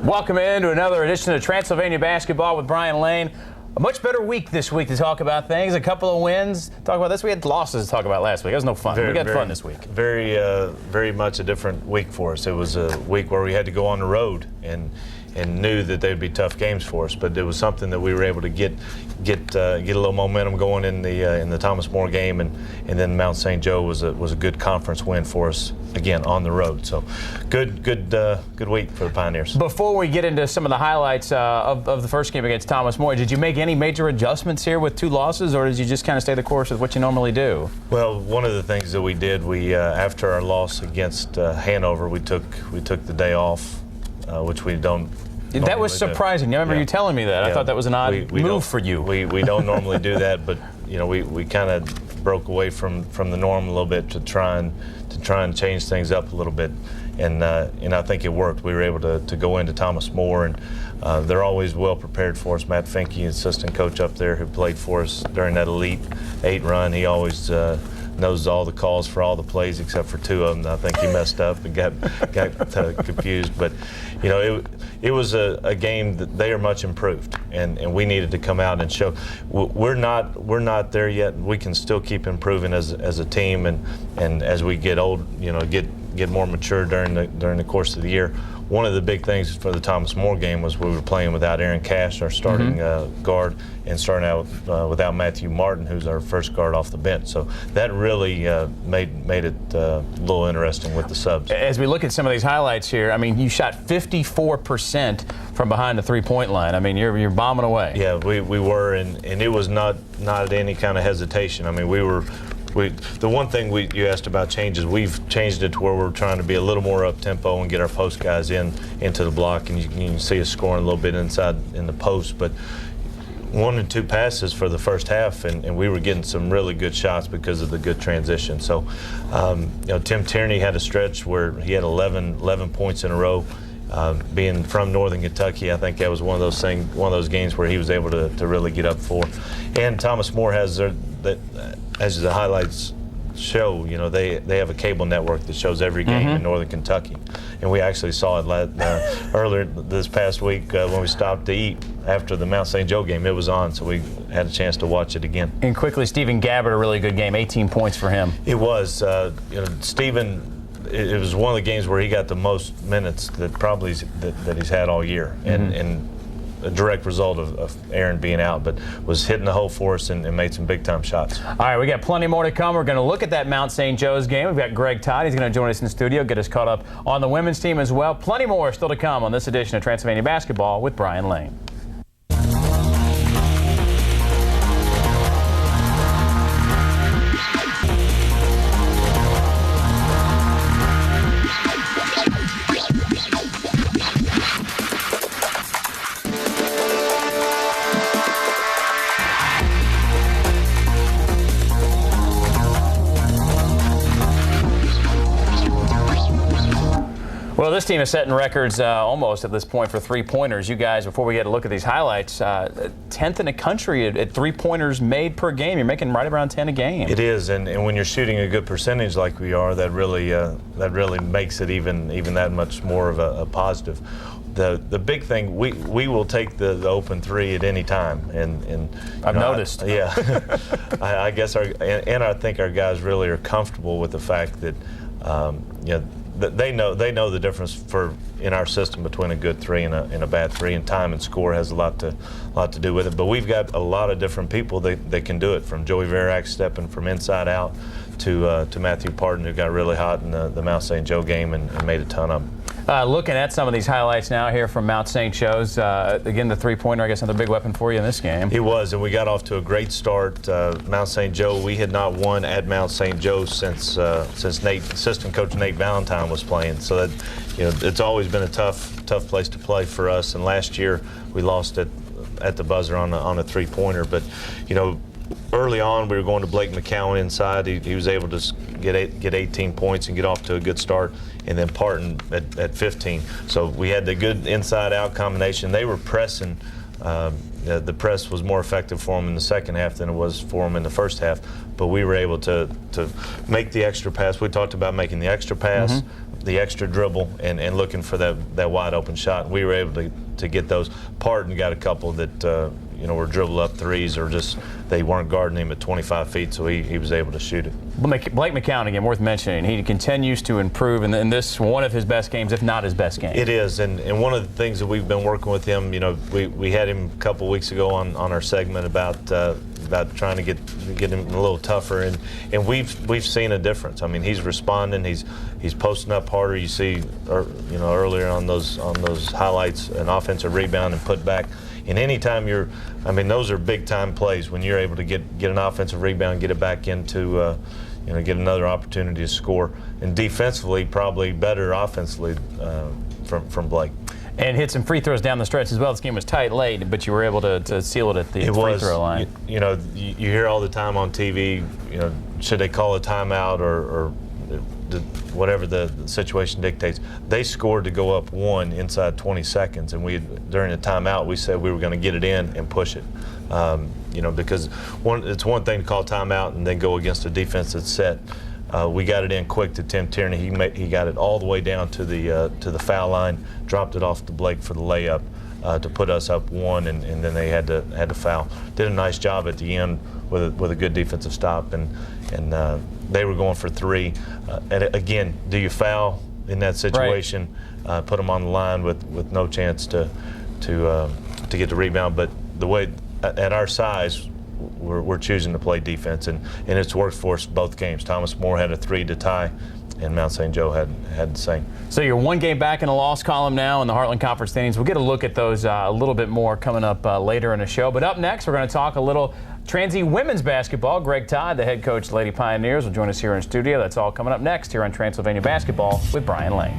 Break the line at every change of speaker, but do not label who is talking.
Welcome into another edition of Transylvania Basketball with Brian Lane. A much better week this week to talk about things. A couple of wins. Talk about this. We had losses to talk about last week. It was no fun. We got fun this week.
Very much a different week for us. It was a week where we had to go on the road and knew that they'd be tough games for us. But it was something that we were able to get a little momentum going in the Thomas More game, and then Mount St. Joe was a good conference win for us again on the road. So good week for the Pioneers.
Before we get into some of the highlights of the first game against Thomas More, did you make any major adjustments here with two losses, or did you just kind of stay the course with what you normally do?
Well, one of the things that we did, after our loss against Hanover, we took the day off, which we don't.
That was surprising. I remember you telling me that. I thought that was an odd move for you.
We don't normally do that, but we kind of broke away from the norm a little bit to try and change things up a little bit, and I think it worked. We were able to go into Thomas More, and they're always well prepared for us. Matt Finke, assistant coach up there, who played for us during that Elite 8 run, he always knows all the calls for all the plays except for two of them. I think he messed up and got confused, but it was a game that they are much improved, and we needed to come out and show we're not there yet. We can still keep improving as a team, and as we get old, get more mature during the course of the year. One of the big things for the Thomas More game was we were playing without Aaron Cash, our starting guard, and starting out without Matthew Martin, who's our first guard off the bench. So that really made it a little interesting with the subs. As
we look at some of these highlights here, I mean, you shot 54% from behind the three-point line. I mean, you're bombing away.
Yeah, we were, and it was not any kind of hesitation. I mean, the one thing you asked about changes, we've changed it to where we're trying to be a little more up-tempo and get our post guys into the block, and you can see us scoring a little bit inside in the post. But 1 and 2 passes for the first half, and we were getting some really good shots because of the good transition. So, Tim Tierney had a stretch where he had 11 points in a row. Being from Northern Kentucky, I think that was one of those games where he was able to really get up for. And Thomas More has as the highlights show, they have a cable network that shows every game in Northern Kentucky, and we actually saw it earlier this past week when we stopped to eat after the Mount St. Joe game. It was on, so we had a chance to watch it again.
And quickly, Stephen Gabbard, a really good game, 18 points for him.
It was. Stephen. It was one of the games where he got the most minutes that he's had all year, and a direct result of Aaron being out, but was hitting the hole for us and made some big-time shots.
All right, we got plenty more to come. We're going to look at that Mount St. Joe's game. We've got Greg Todd. He's going to join us in the studio, get us caught up on the women's team as well. Plenty more still to come on this edition of Transylvania Basketball with Brian Lane. Well, this team is setting records almost at this point for three-pointers. You guys, before we get a look at these highlights, 10th in the country at three-pointers made per game. You're making right around 10 a game.
It is, and when you're shooting a good percentage like we are, that really makes it even that much more of a positive. The big thing, we will take the open three at any time, and
I've noticed.
Yeah, I guess I think our guys really are comfortable with the fact that they know the difference in our system between a good three and a bad three, and time and score has a lot to do with it. But we've got a lot of different people that can do it, from Joey Verac stepping from inside out to Matthew Parton, who got really hot in the Mount St. Joe game and made a ton of them.
Looking at some of these highlights now here from Mount St. Joe's, again, the three-pointer, I guess, another big weapon for you in this game.
It was, and we got off to a great start. Mount St. Joe, we had not won at Mount St. Joe since assistant coach Nate Valentine was playing. So that, it's always been a tough place to play for us. And last year we lost it at the buzzer on a three-pointer. But early on, we were going to Blake McCowan inside. He was able to get 18 points and get off to a good start, and then Parton at 15. So we had the good inside-out combination. They were pressing. The press was more effective for them in the second half than it was for them in the first half, but we were able to make the extra pass. We talked about making the extra pass, the extra dribble and looking for that wide open shot. And we were able to get those. Parton got a couple that were dribble up threes, or just they weren't guarding him at 25 feet, so he was able to shoot it.
Blake McCown, again, worth mentioning. He continues to improve, and this one of his best games, if not his best game.
It is, and one of the things that we've been working with him, we had him a couple weeks ago on our segment about trying to get him a little tougher, and we've seen a difference. I mean, he's responding, he's posting up harder. You see, earlier on those highlights, an offensive rebound and put back. And anytime those are big time plays when you're able to get an offensive rebound, get it back into, get another opportunity to score. And defensively, probably better offensively from Blake.
And hit some free throws down the stretch as well. This game was tight late, but you were able to seal it at the free throw line.
You hear all the time on TV, should they call a timeout or whatever the situation dictates. They scored to go up 1 inside 20 seconds, and during the timeout we said we were going to get it in and push it. Because it's one thing to call timeout and then go against a defense that's set. We got it in quick to Tim Tierney. He got it all the way down to the foul line, dropped it off to Blake for the layup to put us up 1, and then they had to foul. Did a nice job at the end with a good defensive stop, and they were going for 3. And again, do you foul in that situation? Right. Put them on the line with no chance to get the rebound. But the way at our size, we're choosing to play defense, and it's worked for us both games. Thomas More had a 3 to tie, and Mount St. Joe had the same.
So you're 1 game back in the loss column now in the Heartland Conference standings. We'll get a look at those a little bit more coming up later in the show. But up next, we're going to talk a little Transy women's basketball. Greg Todd, the head coach of the Lady Pioneers, will join us here in studio. That's all coming up next here on Transylvania Basketball with Brian Lane.